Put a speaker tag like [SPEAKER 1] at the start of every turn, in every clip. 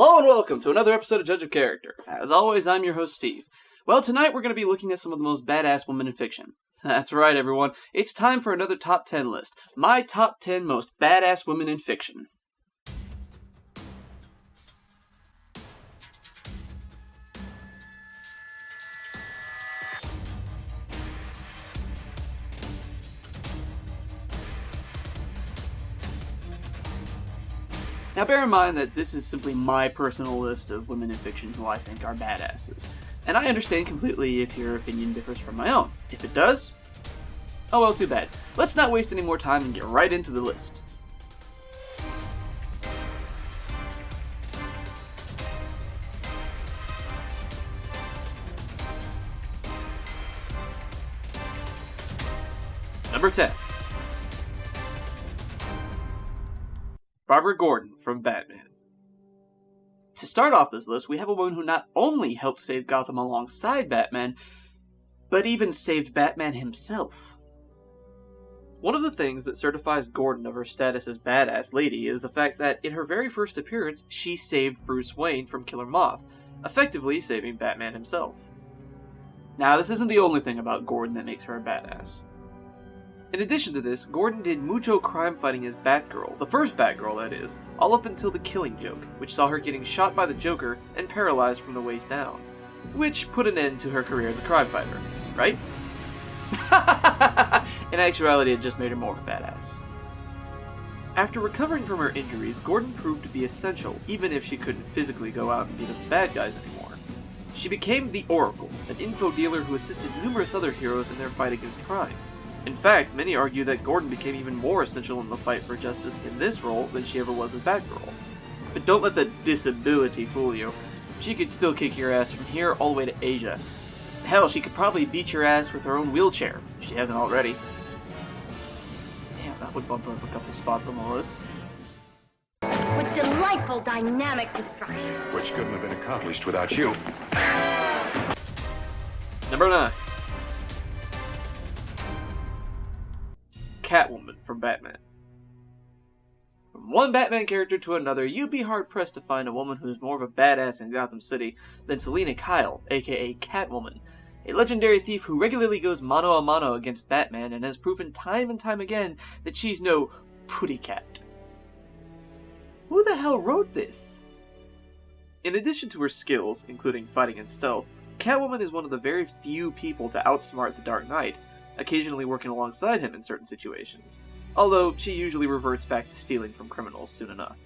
[SPEAKER 1] Hello and welcome to another episode of Judge of Character. As always, I'm your host, Steve. Well, tonight we're going to be looking at some of the most badass women in fiction. That's right, everyone. It's time for another top 10 list. My top 10 most badass women in fiction. Now bear in mind that this is simply my personal list of women in fiction who I think are badasses. And I understand completely if your opinion differs from my own. If it does, oh well, too bad. Let's not waste any more time and get right into the list. Number 10. Barbara Gordon from Batman. To start off this list, we have a woman who not only helped save Gotham alongside Batman, but even saved Batman himself. One of the things that certifies Gordon of her status as badass lady is the fact that in her very first appearance, she saved Bruce Wayne from Killer Moth, effectively saving Batman himself. Now, this isn't the only thing about Gordon that makes her a badass. In addition to this, Gordon did mucho crime fighting as Batgirl, the first Batgirl that is, all up until the Killing Joke, which saw her getting shot by the Joker and paralyzed from the waist down, which put an end to her career as a crime fighter, right? In actuality, it just made her more of a badass. After recovering from her injuries, Gordon proved to be essential, even if she couldn't physically go out and beat up the bad guys anymore. She became the Oracle, an info dealer who assisted numerous other heroes in their fight against crime. In fact, many argue that Gordon became even more essential in the fight for justice in this role than she ever was as Batgirl. But don't let the disability fool you. She could still kick your ass from here all the way to Asia. Hell, she could probably beat your ass with her own wheelchair, if she hasn't already. Damn, that would bump her up a couple spots on the list.
[SPEAKER 2] With delightful dynamic destruction.
[SPEAKER 3] Which couldn't have been accomplished without you.
[SPEAKER 1] Number 9. Catwoman from Batman. From one Batman character to another, you'd be hard-pressed to find a woman who's more of a badass in Gotham City than Selina Kyle, aka Catwoman, a legendary thief who regularly goes mano a mano against Batman and has proven time and time again that she's no putty cat. Who the hell wrote this? In addition to her skills, including fighting and stealth, Catwoman is one of the very few people to outsmart the Dark Knight, occasionally working alongside him in certain situations, although she usually reverts back to stealing from criminals soon enough.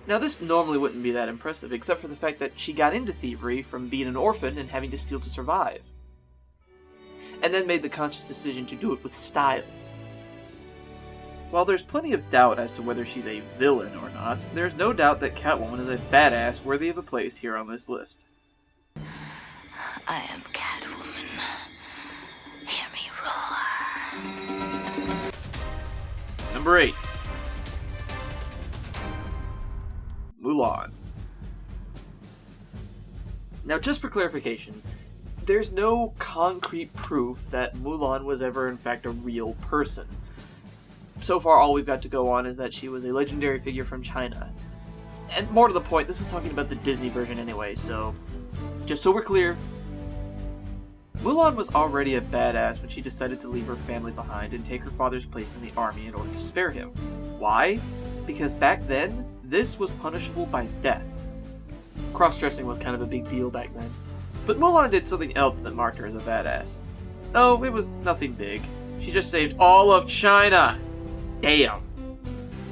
[SPEAKER 1] Now this normally wouldn't be that impressive, except for the fact that she got into thievery from being an orphan and having to steal to survive, and then made the conscious decision to do it with style. While there's plenty of doubt as to whether she's a villain or not, there's no doubt that Catwoman is a badass worthy of a place here on this list.
[SPEAKER 2] I am Catwoman. Hear me roar.
[SPEAKER 1] Number 8. Mulan. Now, just for clarification, there's no concrete proof that Mulan was ever in fact a real person. So far, all we've got to go on is that she was a legendary figure from China. And more to the point, this is talking about the Disney version anyway, so just so we're clear, Mulan was already a badass when she decided to leave her family behind and take her father's place in the army in order to spare him. Why? Because back then, this was punishable by death. Cross-dressing was kind of a big deal back then. But Mulan did something else that marked her as a badass. Oh, it was nothing big. She just saved all of China! Damn!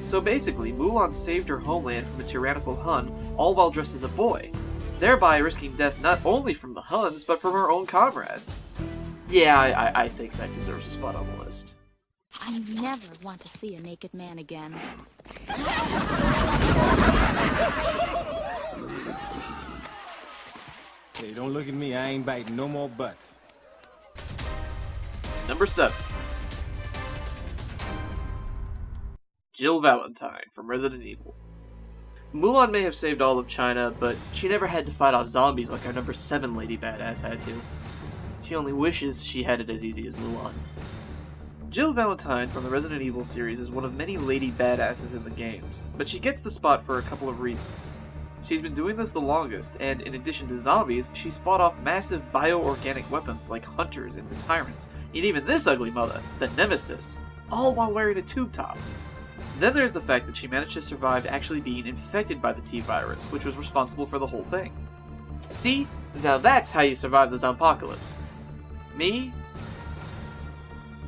[SPEAKER 1] So basically, Mulan saved her homeland from a tyrannical Hun, all while dressed as a boy, thereby risking death not only from the Huns, but from her own comrades. Yeah, I think that deserves a spot on the list.
[SPEAKER 4] I never want to see a naked man again.
[SPEAKER 5] Hey, don't look at me, I ain't biting no more butts.
[SPEAKER 1] Number 7. Jill Valentine from Resident Evil. Mulan may have saved all of China, but she never had to fight off zombies like our number 7 lady badass had to. She only wishes she had it as easy as Mulan. Jill Valentine from the Resident Evil series is one of many lady badasses in the games, but she gets the spot for a couple of reasons. She's been doing this the longest, and in addition to zombies, she's fought off massive bioorganic weapons like hunters and the tyrants, and even this ugly mother, the Nemesis, all while wearing a tube top. Then there's the fact that she managed to survive actually being infected by the T-virus, which was responsible for the whole thing. See? Now that's how you survive the zompocalypse. Me?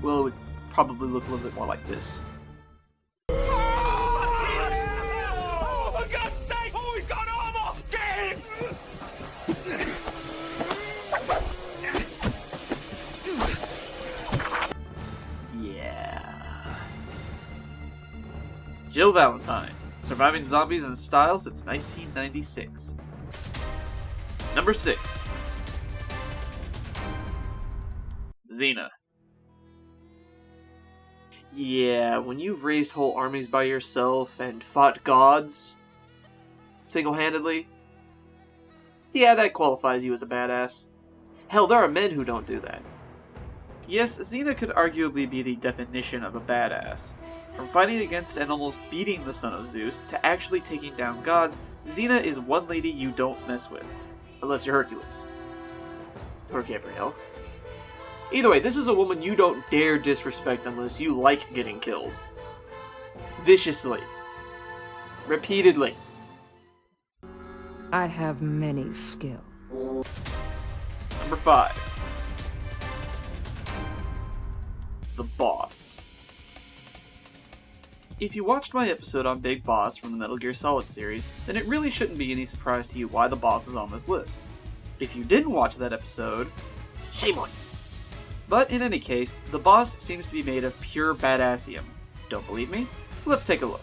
[SPEAKER 1] Well, it would probably look a little bit more like this.
[SPEAKER 6] Oh, for God's sake! Oh, he's got armor! Get him!
[SPEAKER 1] Yeah. Jill Valentine, surviving zombies in style since 1996. Number 6. Xena. Yeah, when you've raised whole armies by yourself and fought gods single-handedly, yeah, that qualifies you as a badass. Hell, there are men who don't do that. Yes, Xena could arguably be the definition of a badass. From fighting against and almost beating the son of Zeus to actually taking down gods, Xena is one lady you don't mess with. Unless you're Hercules. Or Gabrielle. Either way, this is a woman you don't dare disrespect unless you like getting killed. Viciously. Repeatedly.
[SPEAKER 7] I have many skills.
[SPEAKER 1] Number 5. The Boss. If you watched my episode on Big Boss from the Metal Gear Solid series, then it really shouldn't be any surprise to you why the boss is on this list. If you didn't watch that episode, shame on you. But in any case, the boss seems to be made of pure badassium. Don't believe me? Let's take a look.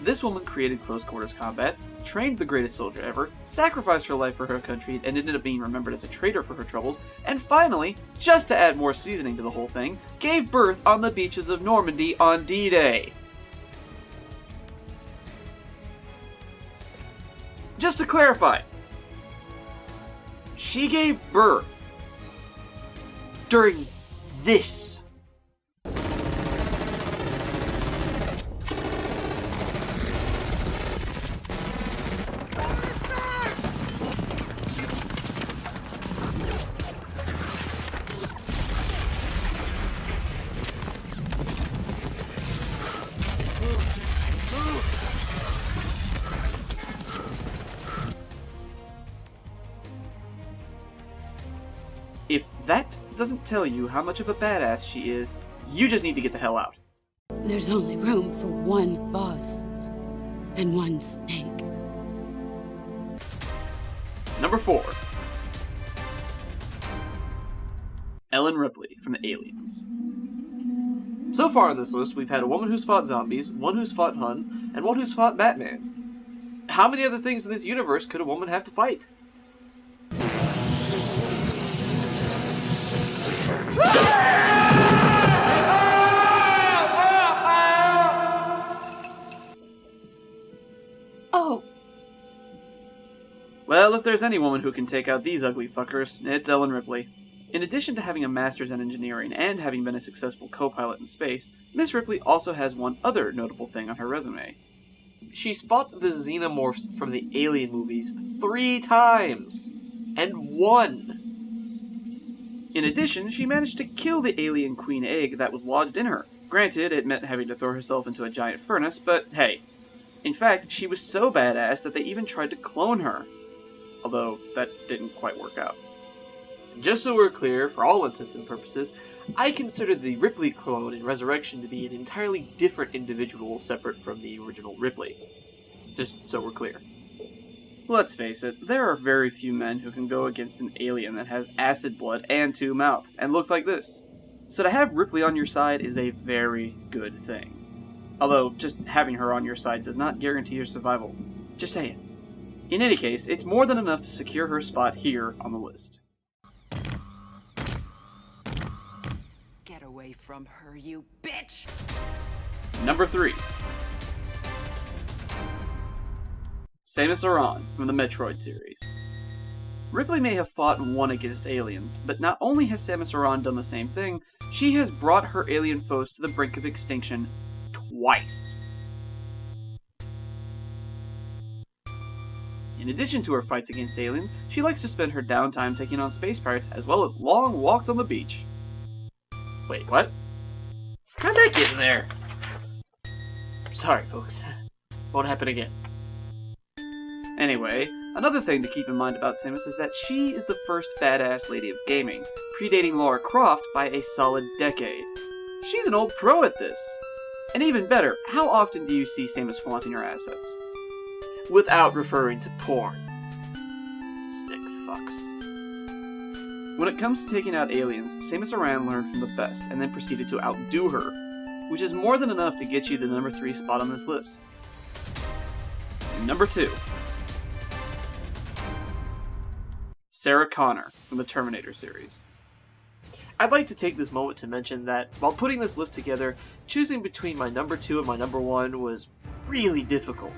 [SPEAKER 1] This woman created close quarters combat, trained the greatest soldier ever, sacrificed her life for her country, and ended up being remembered as a traitor for her troubles, and finally, just to add more seasoning to the whole thing, gave birth on the beaches of Normandy on D-Day. Just to clarify, she gave birth during this. If that doesn't tell you how much of a badass she is, you just need to get the hell out.
[SPEAKER 8] There's only room for one boss and one snake.
[SPEAKER 1] Number 4. Ellen Ripley from the Aliens. So far on this list, we've had a woman who's fought zombies, one who's fought Huns, and one who's fought Batman. How many other things in this universe could a woman have to fight?
[SPEAKER 8] Oh!
[SPEAKER 1] Well, if there's any woman who can take out these ugly fuckers, it's Ellen Ripley. In addition to having a master's in engineering and having been a successful co-pilot in space, Miss Ripley also has one other notable thing on her resume. She's fought the xenomorphs from the Alien movies 3 times, and won! In addition, she managed to kill the alien queen egg that was lodged in her. Granted, it meant having to throw herself into a giant furnace, but hey. In fact, she was so badass that they even tried to clone her. Although, that didn't quite work out. Just so we're clear, for all intents and purposes, I consider the Ripley clone in Resurrection to be an entirely different individual separate from the original Ripley. Just so we're clear. Let's face it, there are very few men who can go against an alien that has acid blood and 2 mouths, and looks like this. So to have Ripley on your side is a very good thing. Although, just having her on your side does not guarantee your survival. Just saying. In any case, it's more than enough to secure her spot here on the list.
[SPEAKER 9] Get away from her, you bitch!
[SPEAKER 1] Number 3. Samus Aran from the Metroid series. Ripley may have fought and won against aliens, but not only has Samus Aran done the same thing, she has brought her alien foes to the brink of extinction twice. In addition to her fights against aliens, she likes to spend her downtime taking on space pirates as well as long walks on the beach. Wait, what? How'd that get in there? Sorry, folks. Won't happen again. Anyway, another thing to keep in mind about Samus is that she is the first badass lady of gaming, predating Lara Croft by a solid decade. She's an old pro at this. And even better, how often do you see Samus flaunting her assets? Without referring to porn. Sick fucks. When it comes to taking out aliens, Samus Aran learned from the best, and then proceeded to outdo her, which is more than enough to get you the number 3 spot on this list. Number 2. Sarah Connor from the Terminator series. I'd like to take this moment to mention that, while putting this list together, choosing between my number 2 and my number 1 was really difficult.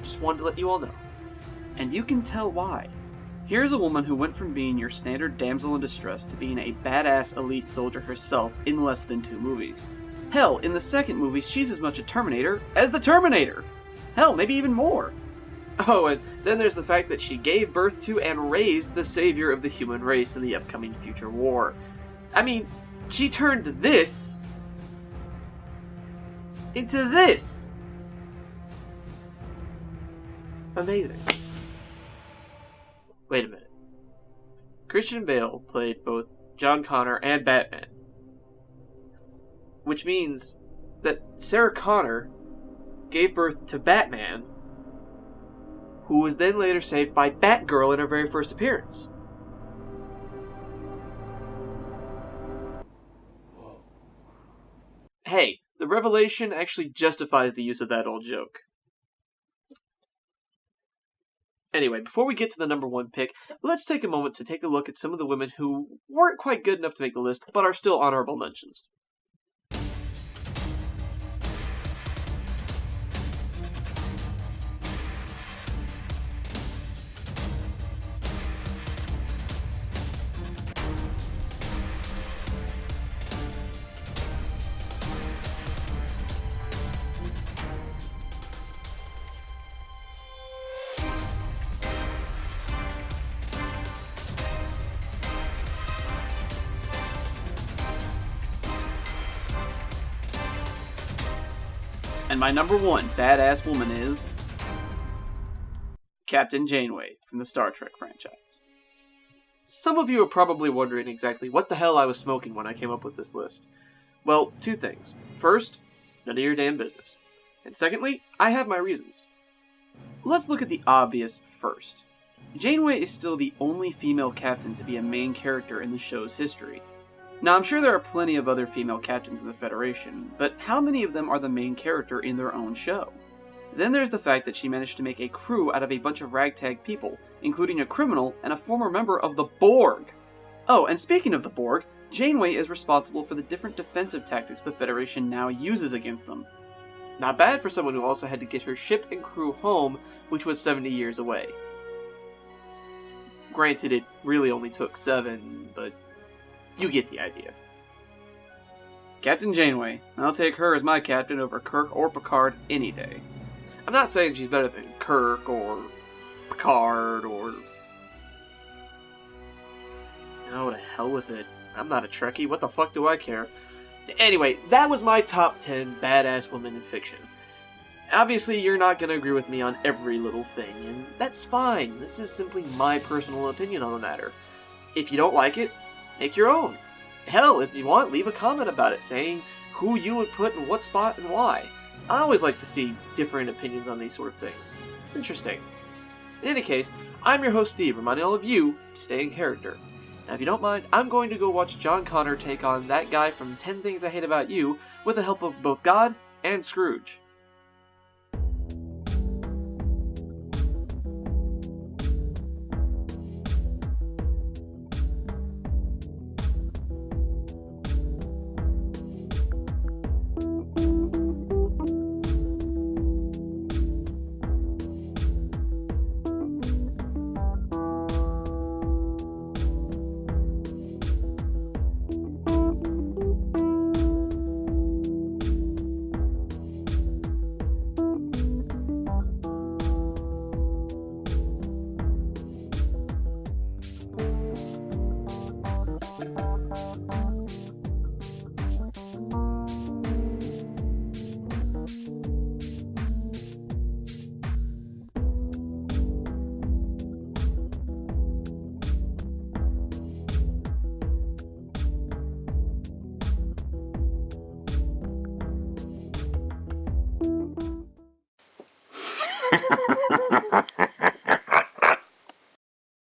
[SPEAKER 1] Just wanted to let you all know. And you can tell why. Here's a woman who went from being your standard damsel in distress to being a badass elite soldier herself in less than 2 movies. Hell, in the second movie, she's as much a Terminator as the Terminator! Hell, maybe even more! Oh, and then there's the fact that she gave birth to and raised the savior of the human race in the upcoming future war. I mean, she turned this into this! Amazing. Wait a minute. Christian Bale played both John Connor and Batman. Which means that Sarah Connor gave birth to Batman, who was then later saved by Batgirl in her very first appearance. Hey, the revelation actually justifies the use of that old joke. Anyway, before we get to the number 1 pick, let's take a moment to take a look at some of the women who weren't quite good enough to make the list, but are still honorable mentions. And my number 1 badass woman is Captain Janeway from the Star Trek franchise. Some of you are probably wondering exactly what the hell I was smoking when I came up with this list. Well, 2 things. First, none of your damn business. And secondly, I have my reasons. Let's look at the obvious first. Janeway is still the only female captain to be a main character in the show's history. Now, I'm sure there are plenty of other female captains in the Federation, but how many of them are the main character in their own show? Then there's the fact that she managed to make a crew out of a bunch of ragtag people, including a criminal and a former member of the Borg. Oh, and speaking of the Borg, Janeway is responsible for the different defensive tactics the Federation now uses against them. Not bad for someone who also had to get her ship and crew home, which was 70 years away. Granted, it really only took 7, but you get the idea. Captain Janeway. I'll take her as my captain over Kirk or Picard any day. I'm not saying she's better than Kirk or Picard or... Oh, to hell with it. I'm not a Trekkie. What the fuck do I care? Anyway, that was my top 10 badass women in fiction. Obviously, you're not going to agree with me on every little thing, and that's fine. This is simply my personal opinion on the matter. If you don't like it, make your own. Hell, if you want, leave a comment about it, saying who you would put in what spot and why. I always like to see different opinions on these sort of things. It's interesting. In any case, I'm your host Steve, reminding all of you to stay in character. Now if you don't mind, I'm going to go watch John Connor take on that guy from 10 Things I Hate About You with the help of both God and Scrooge.